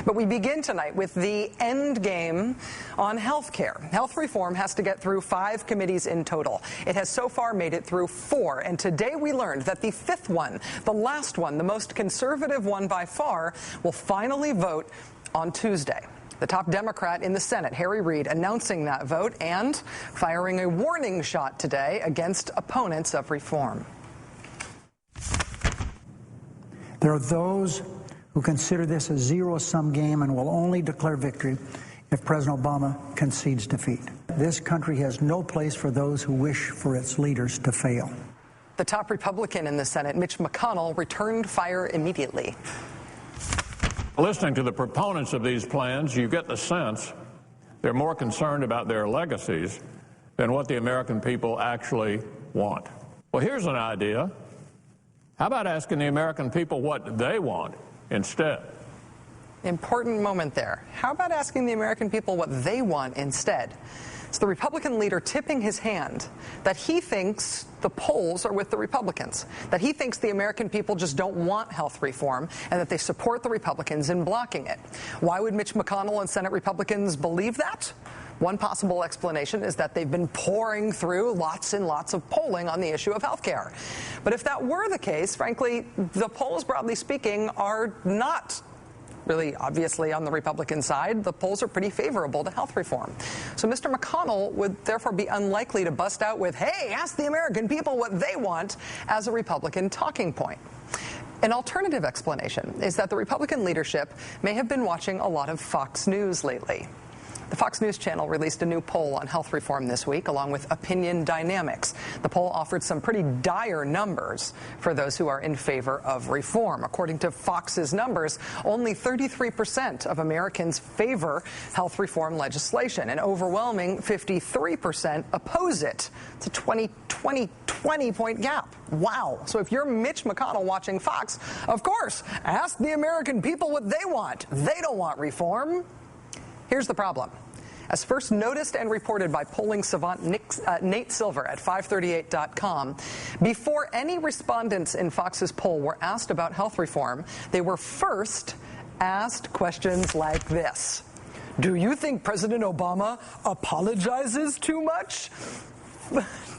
But we begin tonight with the end game on health care. Health reform has to get through 5 committees in total. It has so far made it through 4, and today we learned that the 5th one, the last one, the most conservative one by far, will finally vote on Tuesday. The top Democrat in the Senate, Harry Reid, announcing that vote and firing a warning shot today against opponents of reform. There are those who consider this a zero-sum game and will only declare victory if President Obama concedes defeat. This country has no place for those who wish for its leaders to fail. The top Republican in the Senate, Mitch McConnell, returned fire immediately. Listening to the proponents of these plans, you get the sense they're more concerned about their legacies than what the American people actually want. Well, here's an idea. How about asking the American people what they want instead? Important moment there. How about asking the American people what they want instead? It's the Republican leader tipping his hand that he thinks the polls are with the Republicans, that he thinks the American people just don't want health reform and that they support the Republicans in blocking it. Why would Mitch McConnell and Senate Republicans believe that? One possible explanation is that they've been pouring through lots and lots of polling on the issue of health care. But if that were the case, frankly, the polls, broadly speaking, are not really obviously on the Republican side. The polls are pretty favorable to health reform. So Mr. McConnell would therefore be unlikely to bust out with, hey, ask the American people what they want, as a Republican talking point. An alternative explanation is that the Republican leadership may have been watching a lot of Fox News lately. The Fox News channel released a new poll on health reform this week, along with opinion dynamics. The poll offered some pretty dire numbers for those who are in favor of reform. According to Fox's numbers, only 33% of Americans favor health reform legislation. An overwhelming 53% oppose it. It's a 20-point gap. Wow. So if you're Mitch McConnell watching Fox, of course, ask the American people what they want. They don't want reform. Here's the problem. As first noticed and reported by polling savant Nate Silver at 538.com, before any respondents in Fox's poll were asked about health reform, they were first asked questions like this. Do you think President Obama apologizes too much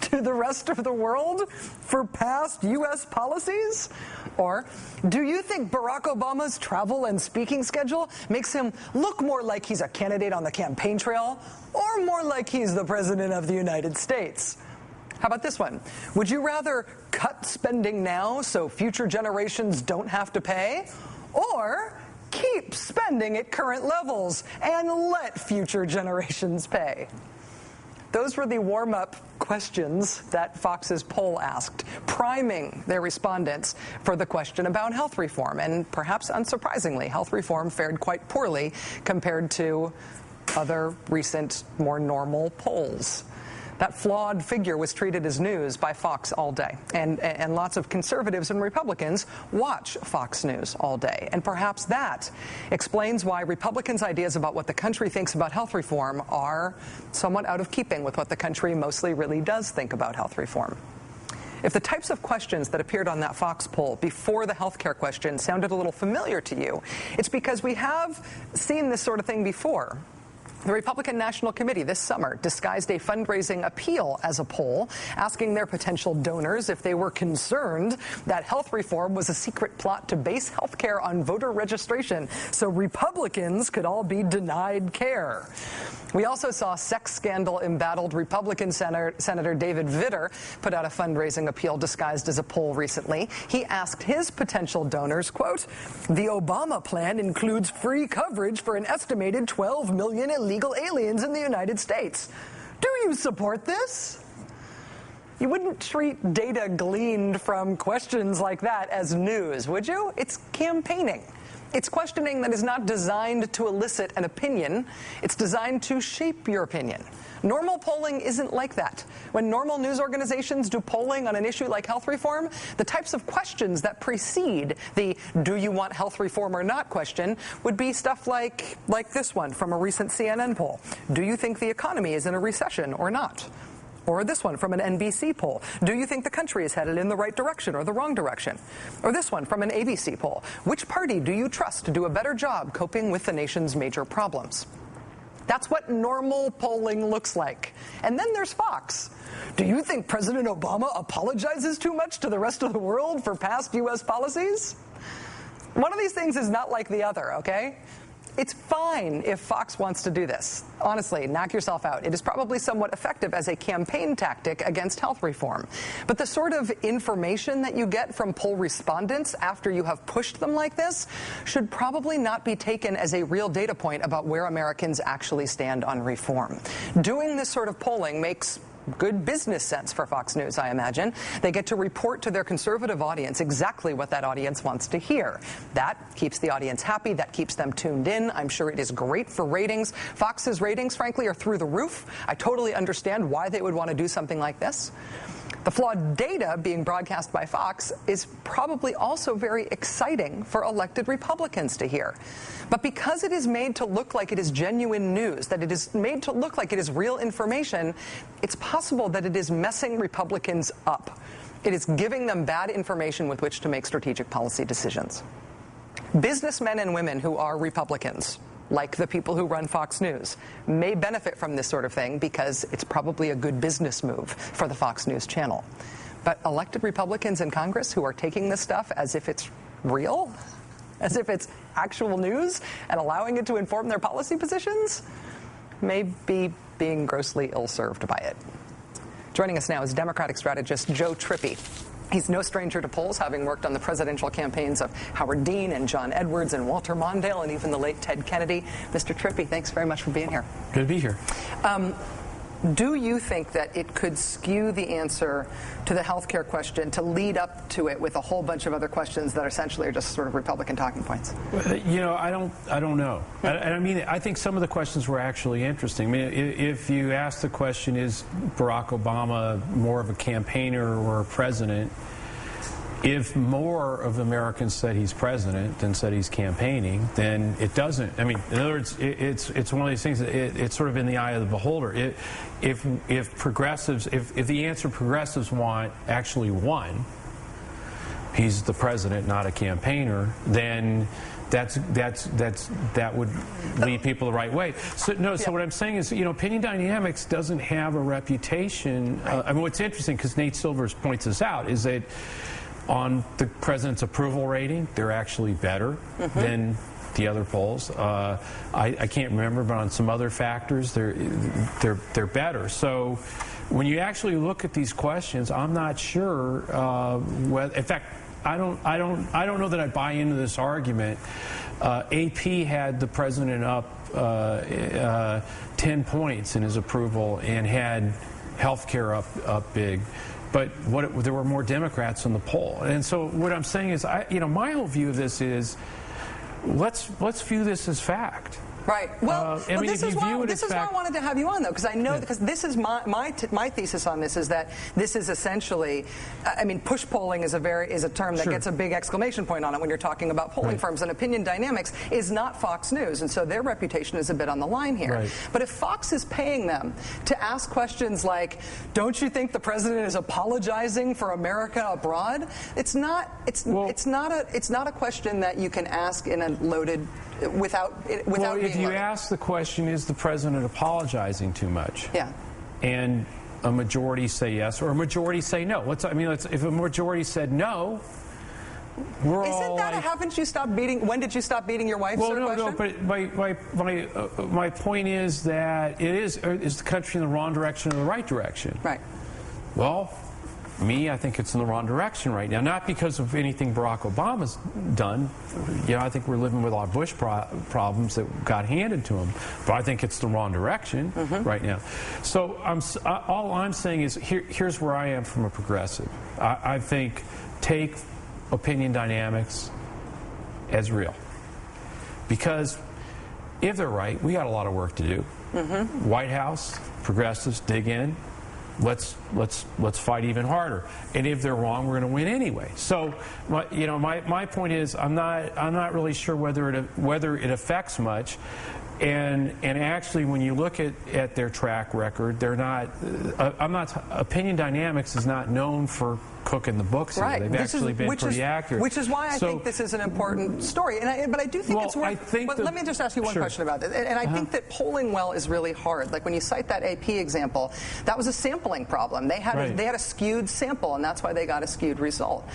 to the rest of the world for past U.S. policies? Or, do you think Barack Obama's travel and speaking schedule makes him look more like he's a candidate on the campaign trail, or more like he's the President of the United States? How about this one? Would you rather cut spending now so future generations don't have to pay, or keep spending at current levels and let future generations pay? Those were the warm-up questions that Fox's poll asked, priming their respondents for the question about health reform. And perhaps unsurprisingly, health reform fared quite poorly compared to other recent, more normal polls. That flawed figure was treated as news by Fox all day. And lots of conservatives and Republicans watch Fox News all day. And perhaps that explains why Republicans' ideas about what the country thinks about health reform are somewhat out of keeping with what the country mostly really does think about health reform. If the types of questions that appeared on that Fox poll before the health care question sounded a little familiar to you, it's because we have seen this sort of thing before. The Republican National Committee this summer disguised a fundraising appeal as a poll, asking their potential donors if they were concerned that health reform was a secret plot to base health care on voter registration so Republicans could all be denied care. We also saw sex scandal-embattled Republican Senator David Vitter put out a fundraising appeal disguised as a poll recently. He asked his potential donors, quote, the Obama plan includes free coverage for an estimated 12 million illegal aliens in the United States. Do you support this? You wouldn't treat data gleaned from questions like that as news, would you? It's campaigning. It's questioning that is not designed to elicit an opinion. It's designed to shape your opinion. Normal polling isn't like that. When normal news organizations do polling on an issue like health reform, the types of questions that precede the do you want health reform or not question would be stuff like this one from a recent CNN poll. Do you think the economy is in a recession or not? Or this one from an NBC poll. Do you think the country is headed in the right direction or the wrong direction? Or this one from an ABC poll. Which party do you trust to do a better job coping with the nation's major problems? That's what normal polling looks like. And then there's Fox. Do you think President Obama apologizes too much to the rest of the world for past U.S. policies? One of these things is not like the other, okay? It's fine if Fox wants to do this. Honestly, knock yourself out. It is probably somewhat effective as a campaign tactic against health reform. But the sort of information that you get from poll respondents after you have pushed them like this should probably not be taken as a real data point about where Americans actually stand on reform. Doing this sort of polling makes good business sense for Fox News, I imagine. They get to report to their conservative audience exactly what that audience wants to hear. That keeps the audience happy. That keeps them tuned in. I'm sure it is great for ratings. Fox's ratings, frankly, are through the roof. I totally understand why they would want to do something like this. The flawed data being broadcast by Fox is probably also very exciting for elected Republicans to hear. But because it is made to look like it is genuine news, that it is made to look like it is real information, it's possible that it is messing Republicans up. It is giving them bad information with which to make strategic policy decisions. Businessmen and women who are Republicans, like the people who run Fox News, may benefit from this sort of thing because it's probably a good business move for the Fox News channel. But elected Republicans in Congress who are taking this stuff as if it's real, as if it's actual news, and allowing it to inform their policy positions, may be being grossly ill-served by it. Joining us now is Democratic strategist Joe Trippi. He's no stranger to polls, having worked on the presidential campaigns of Howard Dean and John Edwards and Walter Mondale and even the late Ted Kennedy. Mr. Trippi, thanks very much for being here. Good to be here. Do you think that it could skew the answer to the health care question to lead up to it with a whole bunch of other questions that essentially are just sort of Republican talking points? You know, I don't know. I mean, I think some of the questions were actually interesting. I mean, if you ask the question, is Barack Obama more of a campaigner or a president? If more of Americans said he's president than said he's campaigning, then it doesn't. I mean, in other words, it's one of these things that it's sort of in the eye of the beholder. If progressives, if the answer progressives want actually won, he's the president, not a campaigner, then that would lead people the right way. So no. So what I'm saying is, you know, opinion dynamics doesn't have a reputation. I mean, what's interesting, because Nate Silvers points this out, is that on the president's approval rating, they're actually better than the other polls. I can't remember, but on some other factors, they're better. So when you actually look at these questions, I'm not sure whether. In fact, I don't know that I buy into this argument. AP had the president up 10 points in his approval and had health care up big. But there were more Democrats in the poll. And so what I'm saying is, my whole view of this is, let's view this as fact. Right. Well, this is why I wanted to have you on, though, because I know, because this is my thesis on this is that this is essentially, I mean, push polling is a term that gets a big exclamation point on it when you're talking about polling firms, and opinion dynamics is not Fox News, and so their reputation is a bit on the line here. Right. But if Fox is paying them to ask questions like, "Don't you think the president is apologizing for America abroad?" It's not a question that you can ask in a loaded. Without if you ask the question, is the president apologizing too much? Yeah. And a majority say yes, or a majority say no. If a majority said no, we're all like, haven't you stopped beating? When did you stop beating your wife? Well, no. But my point is that is the country in the wrong direction or the right direction? Right. Well, I think it's in the wrong direction right now. Not because of anything Barack Obama's done. I think we're living with our Bush problems that got handed to him. But I think it's the wrong direction right now. So all I'm saying is, here's where I am from a progressive. I think take opinion dynamics as real. Because if they're right, we got a lot of work to do. White House, progressives, dig in. Let's fight even harder. And if they're wrong, we're going to win anyway. So, my point is, I'm not really sure whether it affects much. And actually, when you look at their track record, they're not. Opinion Dynamics is not known for cooking the books. Right. They've actually been pretty accurate. Which is why I think this is an important story. But I do think it's worth. But let me just ask you one question about it. And I think that polling well is really hard. Like when you cite that AP example, that was a sampling problem. They had a skewed sample, and that's why they got a skewed result.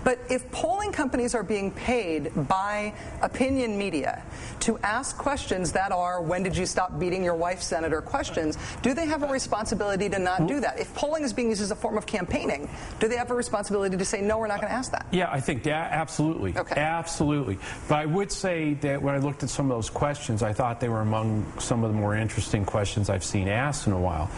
But if polling companies are being paid by opinion media to ask questions that are, when did you stop beating your wife, Senator, questions, do they have a responsibility to not do that? If polling is being used as a form of campaigning, do they have a responsibility to say, no, we're not going to ask that? Yeah, I think absolutely. Okay. Absolutely. But I would say that when I looked at some of those questions, I thought they were among some of the more interesting questions I've seen asked in a while.